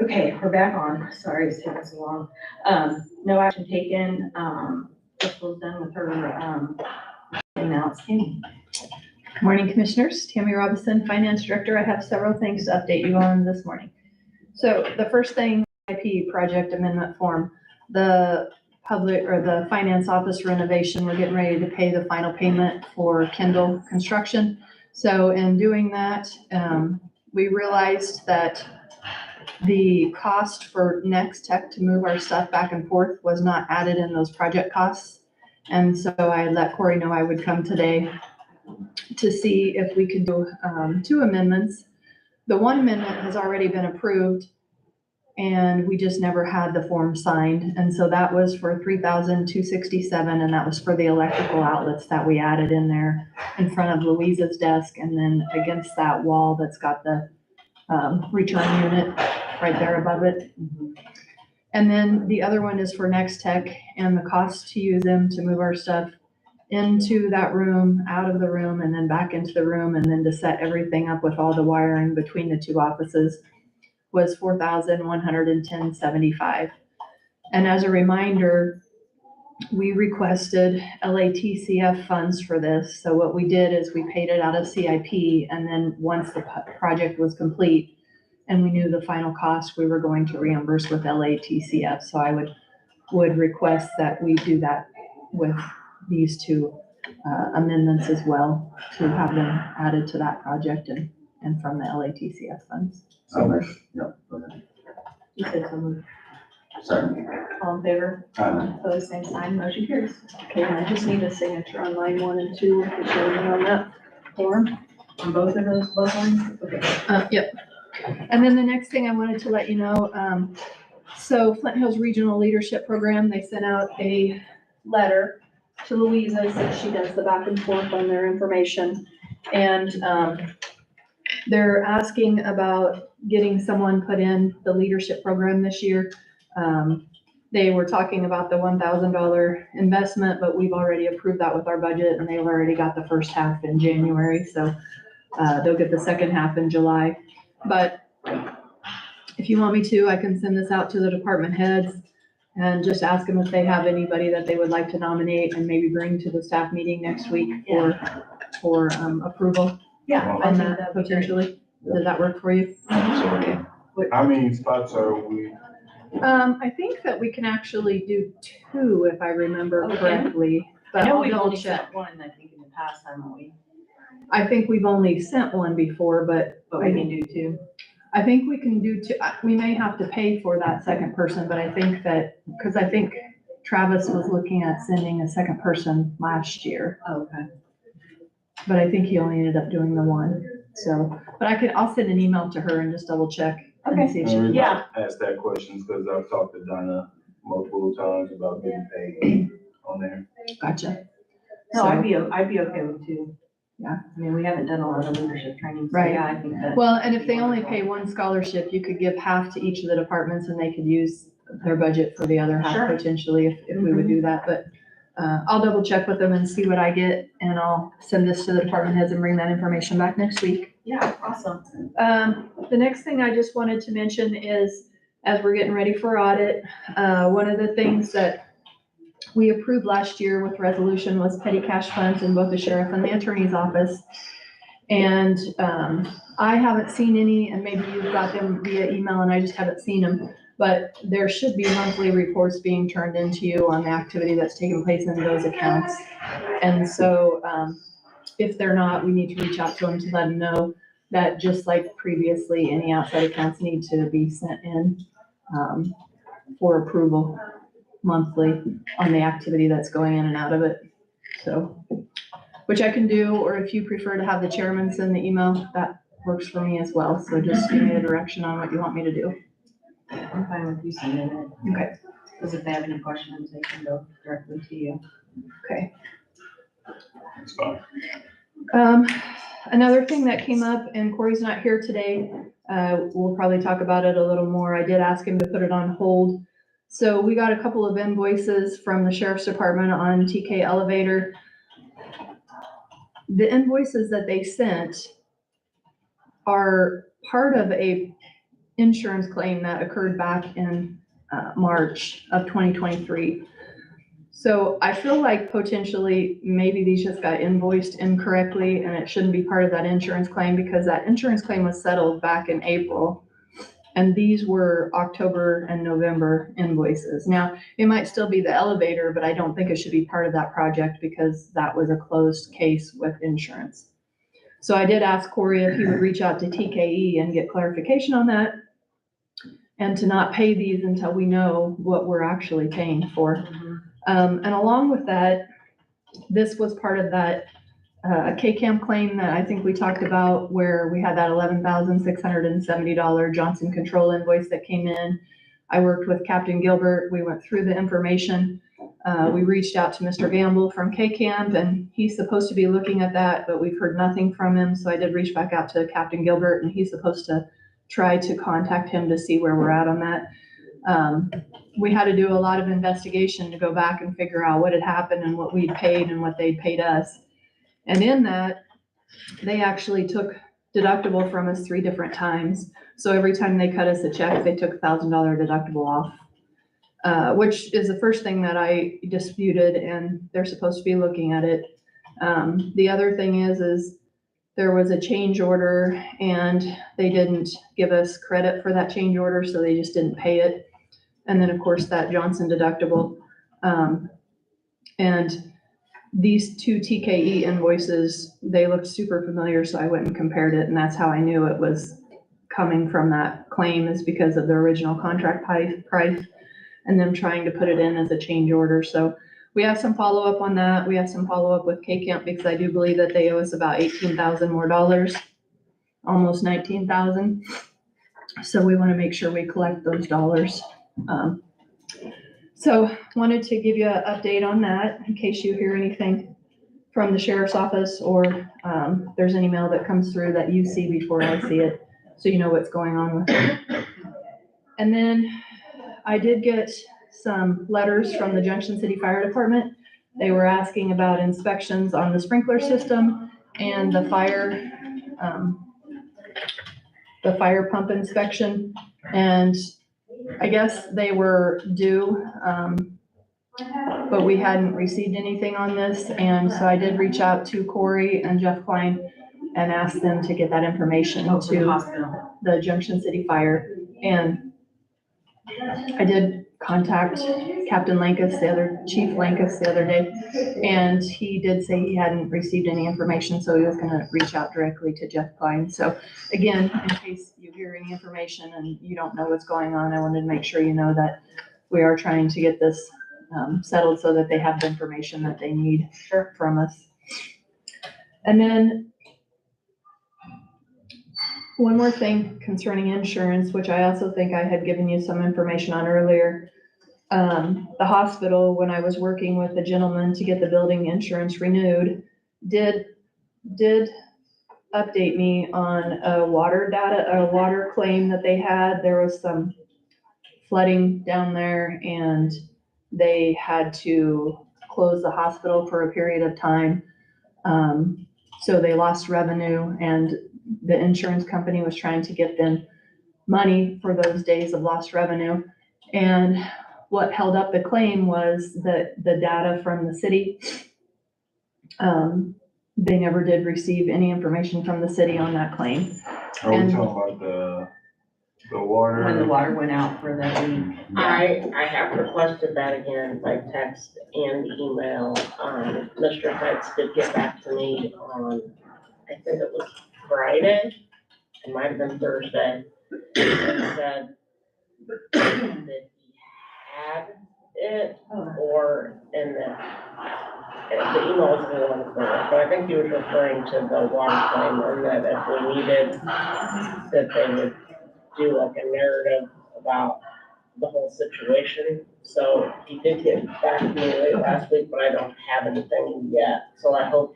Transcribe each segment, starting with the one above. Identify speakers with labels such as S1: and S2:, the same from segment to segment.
S1: Okay, we're back on. Sorry it's taking so long. No action taken. Crystal's done with her, now it's Tammy.
S2: Good morning, Commissioners. Tammy Robinson, Finance Director. I have several things to update you on this morning. So the first thing, IP project amendment form, the public or the finance office renovation, we're getting ready to pay the final payment for Kendall Construction. So in doing that, we realized that the cost for Next Tech to move our stuff back and forth was not added in those project costs. And so I let Corey know I would come today to see if we could do two amendments. The one amendment has already been approved and we just never had the form signed. And so that was for $3,267, and that was for the electrical outlets that we added in there in front of Louisa's desk and then against that wall that's got the return unit right there above it. And then the other one is for Next Tech and the cost to use them to move our stuff into that room, out of the room, and then back into the room, and then to set everything up with all the wiring between the two offices was $4,110.75. And as a reminder, we requested LATCF funds for this. So what we did is we paid it out of CIP, and then once the project was complete and we knew the final cost, we were going to reimburse with LATCF. So I would request that we do that with these two amendments as well, to have them added to that project and from the LATCF funds.
S3: Yeah.
S1: You said so moved.
S3: Second.
S1: All in favor? Opposed, same sign, motion carries. Okay, and I just need a signature on line 1 and 2, if you're showing on that form, on both of those, both lines. Okay.
S2: Yep. And then the next thing I wanted to let you know, so Flint Hills Regional Leadership Program, they sent out a letter to Louisa, so she does the back and forth on their information. And they're asking about getting someone put in the leadership program this year. They were talking about the $1,000 investment, but we've already approved that with our budget, and they've already got the first half in January. So they'll get the second half in July. But if you want me to, I can send this out to the department heads and just ask them if they have anybody that they would like to nominate and maybe bring to the staff meeting next week for approval.
S1: Yeah, I
S2: On
S1: think
S2: that
S1: that'd be great.
S2: potentially. Does that work for you?
S3: How many spots are we?
S2: I think that we can actually do 2, if I remember
S1: Okay.
S2: correctly.
S1: I
S2: But
S1: know
S2: I'll
S1: we've
S2: double
S1: only
S2: check.
S1: sent one, I think, in the past time, haven't we?
S2: I think we've only sent one before, but
S1: But we can do 2.
S2: I think we can do 2. We may have to pay for that second person, but I think that, because I think Travis was looking at sending a second person last year,
S1: Oh, okay.
S2: but I think he only ended up doing the one. So, but I'll send an email to her and just double check and
S1: Okay.
S2: see if she can.
S1: Yeah.
S3: Ask that question because I've talked to Donna multiple times about getting paid on there.
S2: Gotcha.
S1: No,
S2: So-
S1: I'd be okay with 2.
S2: Yeah.
S1: I mean, we haven't done a lot of leadership training, so
S2: Right.
S1: yeah, I think that.
S2: Well, and if they only pay one scholarship, you could give half to each of the departments and they could use their budget for the other half
S1: Sure.
S2: potentially if we would do that. But I'll double check with them and see what I get, and I'll send this to the department heads and bring that information back next week.
S1: Yeah, awesome.
S2: The next thing I just wanted to mention is, as we're getting ready for audit, one of the things that we approved last year with resolution was petty cash funds in both the sheriff and the attorney's office. And I haven't seen any, and maybe you've got them via email and I just haven't seen them, but there should be monthly reports being turned into you on the activity that's taking place in those accounts. And so if they're not, we need to reach out to them to let them know that, just like previously, any outside accounts need to be sent in for approval monthly on the activity that's going in and out of it. So, which I can do, or if you prefer to have the chairman send the email, that works for me as well. So just give me a direction on what you want me to do.
S1: I'm fine with you sending it.
S2: Okay.
S1: Because if they have any questions, they can go directly to you.
S2: Okay.
S3: It's fine.
S2: Another thing that came up, and Corey's not here today, we'll probably talk about it a little more. I did ask him to put it on hold. So we got a couple of invoices from the sheriff's department on TK Elevator. The invoices that they sent are part of a insurance claim that occurred back in March of 2023. So I feel like potentially maybe these just got invoiced incorrectly and it shouldn't be part of that insurance claim because that insurance claim was settled back in April. And these were October and November invoices. Now, it might still be the elevator, but I don't think it should be part of that project because that was a closed case with insurance. So I did ask Corey if he would reach out to TKE and get clarification on that and to not pay these until we know what we're actually paying for. And along with that, this was part of that K-Camp claim that I think we talked about where we had that $11,670 Johnson Control invoice that came in. I worked with Captain Gilbert. We went through the information. We reached out to Mr. Gamble from K-Camp and he's supposed to be looking at that, but we've heard nothing from him. So I did reach back out to Captain Gilbert and he's supposed to try to contact him to see where we're at on that. We had to do a lot of investigation to go back and figure out what had happened and what we'd paid and what they'd paid us. And in that, they actually took deductible from us 3 different times. So every time they cut us a check, they took $1,000 deductible off, which is the first thing that I disputed and they're supposed to be looking at it. The other thing is there was a change order and they didn't give us credit for that change order, so they just didn't pay it. And then of course that Johnson deductible. And these 2 TKE invoices, they looked super familiar, so I went and compared it, and that's how I knew it was coming from that claim is because of the original contract price and them trying to put it in as a change order. So we have some follow-up on that. We have some follow-up with K-Camp because I do believe that they owe us about $18,000 more, almost $19,000. So we want to make sure we collect those dollars. So wanted to give you an update on that in case you hear anything from the sheriff's office or there's any mail that comes through that you see before I see it, so you know what's going on with it. And then I did get some letters from the Junction City Fire Department. They were asking about inspections on the sprinkler system and the fire pump inspection. And I guess they were due, but we hadn't received anything on this. And so I did reach out to Corey and Jeff Klein and ask them to get that information to the Junction City Fire. And I did contact Captain Lankus, Chief Lankus the other day, and he did say he hadn't received any information, so he was gonna reach out directly to Jeff Klein. So again, in case you hear any information and you don't know what's going on, I wanted to make sure you know that we are trying to get this settled so that they have the information that they need from us. And then one more thing concerning insurance, which I also think I had given you some information on earlier. The hospital, when I was working with the gentleman to get the building insurance renewed, did update me on a water claim that they had. There was some flooding down there and they had to close the hospital for a period of time. So they lost revenue and the insurance company was trying to get them money for those days of lost revenue. And what held up the claim was the data from the city. They never did receive any information from the city on that claim.
S3: Are we talking about the water?
S4: When the water went out for that week.
S5: I have requested that again by text and email. Mr. Fitz did get back to me on, I think it was Friday, it might have been Thursday, and said that he had it, or in the email was a little unclear, but I think he was referring to the water claim, and that if we needed, that they would do like a narrative about the whole situation. So he did get back to me late last week, but I don't have anything yet, so I hope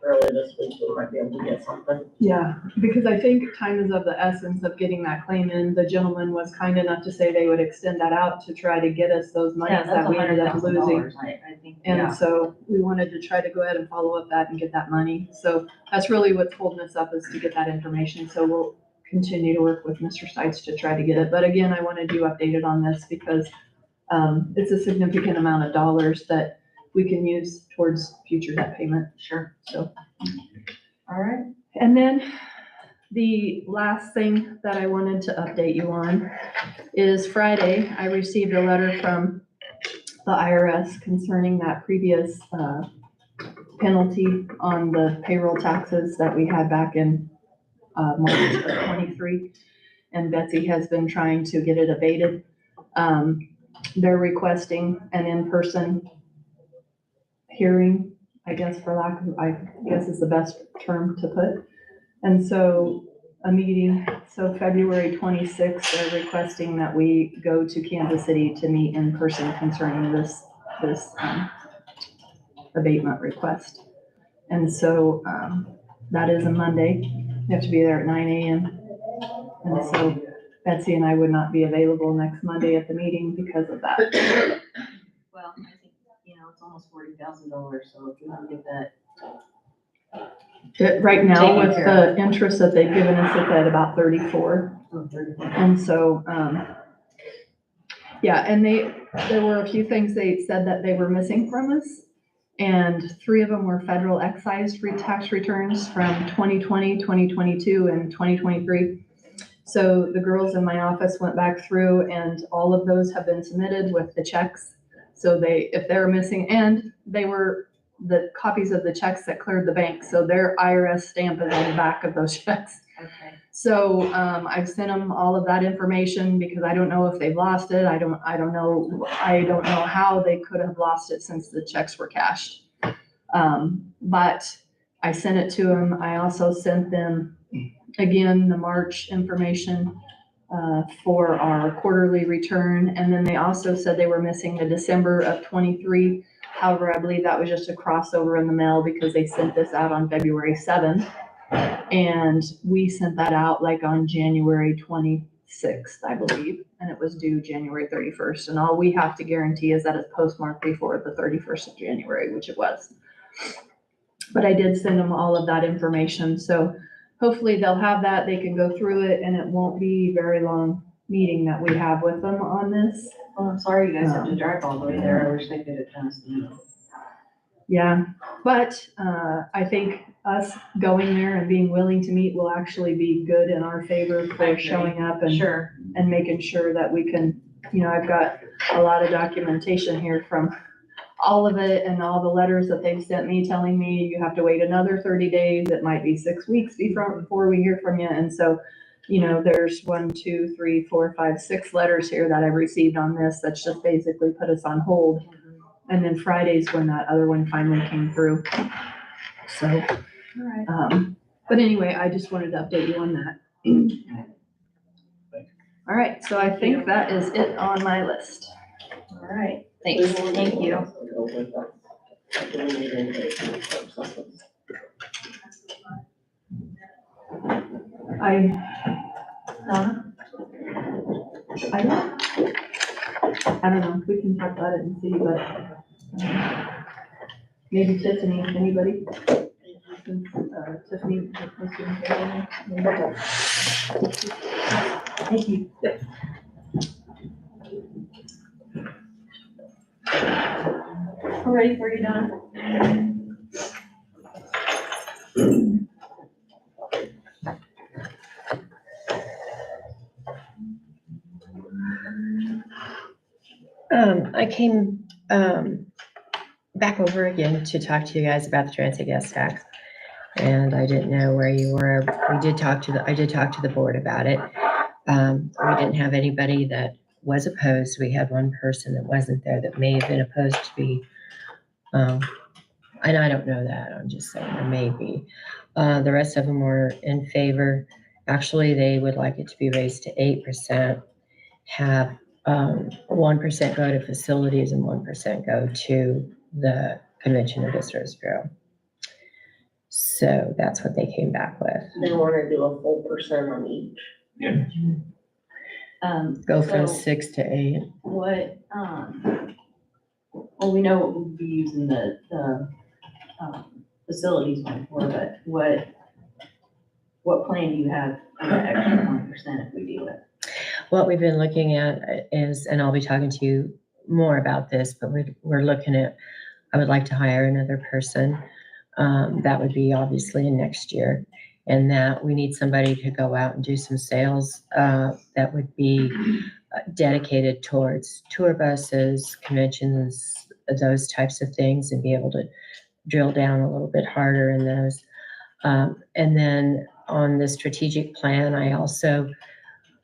S5: early this week we might be able to get something.
S2: Yeah, because I think time is of the essence of getting that claim in. The gentleman was kind enough to say they would extend that out to try to get us those monies that we ended up losing.
S4: I think,
S2: And so we wanted to try to go ahead and follow up that and get that money. So that's really what's holding us up, is to get that information. So we'll continue to work with Mr. Stites to try to get it. But again, I wanted you updated on this because it's a significant amount of dollars that we can use towards future debt payment.
S4: Sure.
S2: So,
S4: All right.
S2: and then the last thing that I wanted to update you on is Friday, I received a letter from the IRS concerning that previous penalty on the payroll taxes that we had back in March of 23. And Betsy has been trying to get it abated. They're requesting an in-person hearing, I guess I guess is the best term to put. And so a meeting, so February 26th, they're requesting that we go to Kansas City to meet in person concerning this abatement request. And so that is a Monday. You have to be there at 9 a.m. And so Betsy and I would not be available next Monday at the meeting because of that.
S4: Well, I think, it's almost $40,000, so if you want to get that.
S2: Right now,
S4: Taken
S2: with
S4: care
S2: the interest that they've given us, it's at about 34. And so, yeah, and there were a few things they said that they were missing from us. And 3 of them were federal excise tax returns from 2020, 2022, and 2023. So the girls in my office went back through and all of those have been submitted with the checks. So if they're missing, and they were the copies of the checks that cleared the bank. So their IRS stamp is on the back of those checks.
S4: Okay.
S2: So I've sent them all of that information because I don't know if they've lost it. I don't know how they could have lost it since the checks were cashed. But I sent it to them. I also sent them again the March information for our quarterly return, and then they also said they were missing the December of 23. However, I believe that was just a crossover in the mail because they sent this out on February 7th. And we sent that out like on January 26th, I believe, and it was due January 31st. And all we have to guarantee is that it's postmarked before the 31st of January, which it was. But I did send them all of that information. So hopefully they'll have that. They can go through it and it won't be a very long meeting that we have with them on this.
S4: Well, I'm sorry you guys have to drive all the way there. I wish they could have done it.
S2: Yeah, but I think us going there and being willing to meet will actually be good in our favor
S4: I
S2: for
S4: agree.
S2: showing up and
S4: Sure.
S2: and making sure that we can, I've got a lot of documentation here from all of it and all the letters that they've sent me telling me you have to wait another 30 days. It might be 6 weeks before we hear from you. And so, there's 1, 2, 3, 4, 5, 6 letters here that I've received on this that's just basically put us on hold. And then Friday's when that other one finally came through. So,
S4: All right.
S2: but anyway, I just wanted to update you on that. All right, so I think that is it on my list.
S4: All right. Thanks. Thank you.
S2: I don't know, we can talk about it and see, but maybe Tiffany, anybody? Since, Tiffany. Thank you.
S4: All ready for you, Donna?
S6: I came back over again to talk to you guys about the transit gas tax. And I didn't know where you were. I did talk to the board about it. We didn't have anybody that was opposed. We had one person that wasn't there that may have been opposed to be, and I don't know that, I'm just saying there may be. The rest of them were in favor. Actually, they would like it to be raised to 8%, have 1% go to facilities and 1% go to the Convention and Visitors Bureau. So that's what they came back with.
S5: They want to do a full percent on each.
S6: Go from
S4: So
S6: 6 to 8.
S4: what, well, we know what we'll be using the facilities one for, but what what plan do you have for the extra 1% if we do it?
S6: What we've been looking at is, and I'll be talking to you more about this, but we're looking at, I would like to hire another person. That would be obviously in next year. And that we need somebody to go out and do some sales, that would be dedicated towards tour buses, conventions, those types of things, and be able to drill down a little bit harder in those. And then on the strategic plan, I also,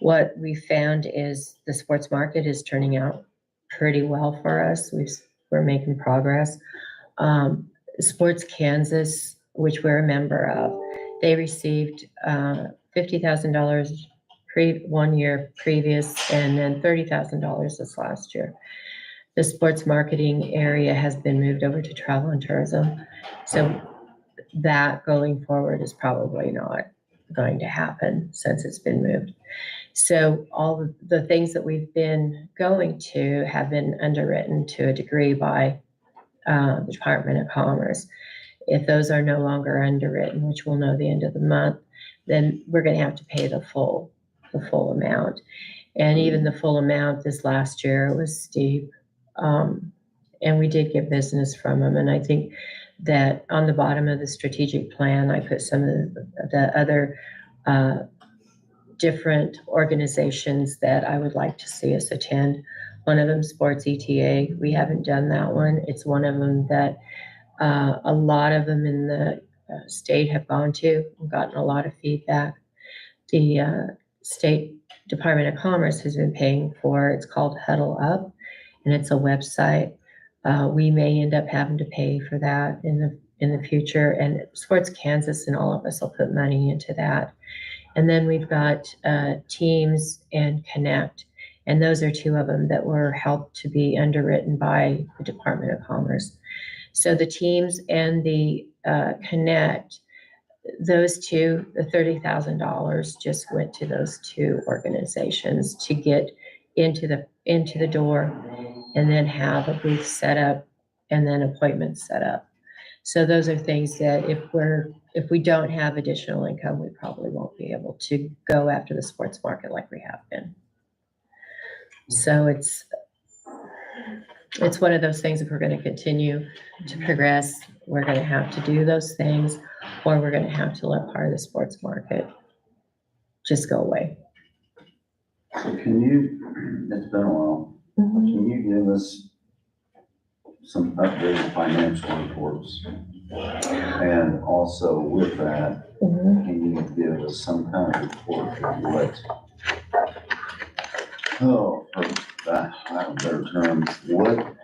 S6: what we found is the sports market is turning out pretty well for us. We're making progress. Sports Kansas, which we're a member of, they received $50,000 1 year previous, and then $30,000 this last year. The sports marketing area has been moved over to travel and tourism. So that going forward is probably not going to happen since it's been moved. So all of the things that we've been going to have been underwritten to a degree by the Department of Commerce. If those are no longer underwritten, which we'll know the end of the month, then we're going to have to pay the full amount. And even the full amount this last year was steep. And we did get business from them. And I think that on the bottom of the strategic plan, I put some of the other different organizations that I would like to see us attend. One of them, Sports ETA. We haven't done that one. It's one of them that a lot of them in the state have gone to and gotten a lot of feedback. The State Department of Commerce has been paying for, it's called Huddle Up, and it's a website. We may end up having to pay for that in the future, and Sports Kansas and all of us will put money into that. And then we've got Teams and Connect, and those are two of them that were helped to be underwritten by the Department of Commerce. So the Teams and the Connect, those two, the $30,000 just went to those two organizations to get into the door, and then have a booth set up and then appointments set up. So those are things that if we don't have additional income, we probably won't be able to go after the sports market like we have been. So it's one of those things, if we're going to continue to progress, we're going to have to do those things, or we're going to have to let part of the sports market just go away.
S7: So can you, it's been a while, can you give us some updated financial reports? And also with that, can you give us some kind of report of what, for lack of better terms, what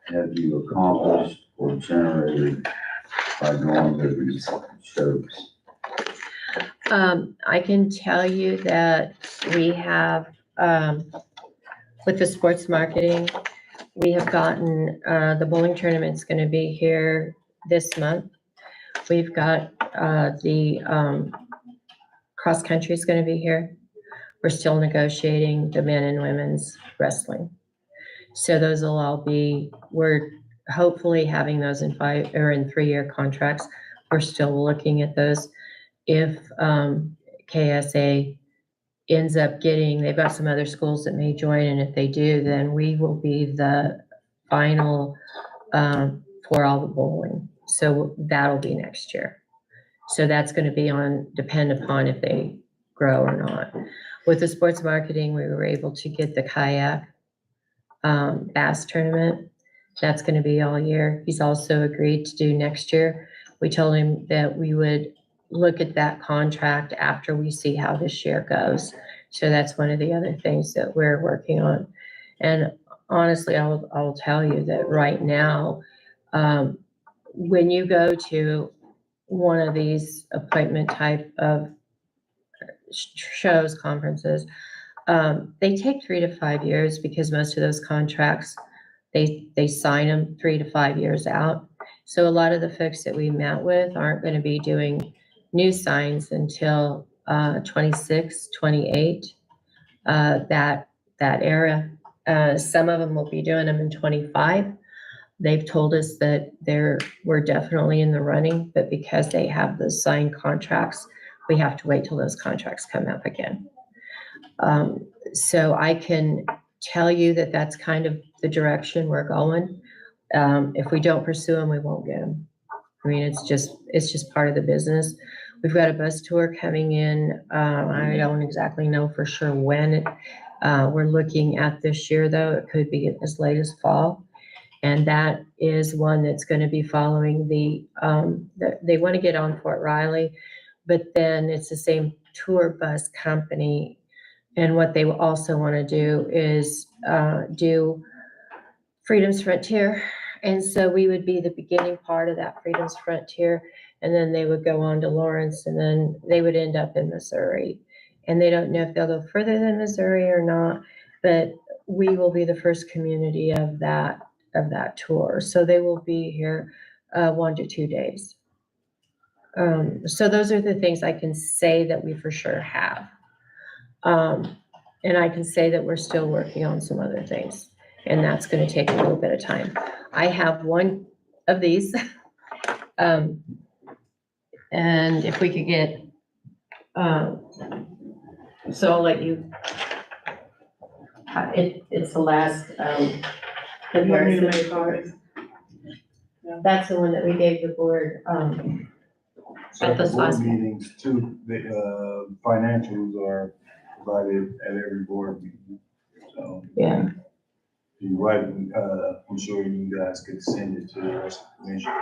S7: have you accomplished or generated by going to these shows?
S6: I can tell you that we have, with the sports marketing, we have gotten, the bowling tournament's going to be here this month. We've got the cross country is going to be here. We're still negotiating the men and women's wrestling. So those will all be, we're hopefully having those in 3-year contracts. We're still looking at those. If KSA ends up getting, they've got some other schools that may join, and if they do, then we will be the final for all the bowling. So that'll be next year. So that's going to be depend upon if they grow or not. With the sports marketing, we were able to get the kayak bass tournament. That's going to be all year. He's also agreed to do next year. We told him that we would look at that contract after we see how this year goes. So that's one of the other things that we're working on. And honestly, I will tell you that right now, when you go to one of these appointment type of shows, conferences, they take 3 to 5 years, because most of those contracts, they sign them 3 to 5 years out. So a lot of the folks that we met with aren't going to be doing new signs until 26, 28, that era. Some of them will be doing them in 25. They've told us that we're definitely in the running, but because they have those signed contracts we have to wait till those contracts come up again. So I can tell you that that's kind of the direction we're going. If we don't pursue them, we won't get them. I mean, it's just part of the business. We've got a bus tour coming in. I don't exactly know for sure when. We're looking at this year, though. It could be as late as fall. And that is one that's going to be following they want to get on Fort Riley, but then it's the same tour bus company. And what they also want to do is do Freedom's Frontier. And so we would be the beginning part of that Freedom's Frontier. And then they would go on to Lawrence, and then they would end up in Missouri. And they don't know if they'll go further than Missouri or not, but we will be the first community of that tour. So they will be here 1 to 2 days. So those are the things I can say that we for sure have. And I can say that we're still working on some other things, and that's going to take a little bit of time. I have one of these. And if we could get, so I'll let you, it's the last, comparison. That's the one that we gave the board,
S3: So
S6: At this
S3: the board
S6: last-
S3: meetings too, the financials are provided at every board meeting. So
S6: yeah.
S3: you're right, I'm sure you guys could send it to the rest of the commission.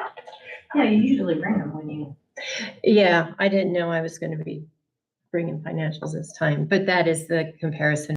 S4: Yeah, you usually bring them when you.
S6: Yeah, I didn't know I was going to be bringing financials this time, but that is the comparison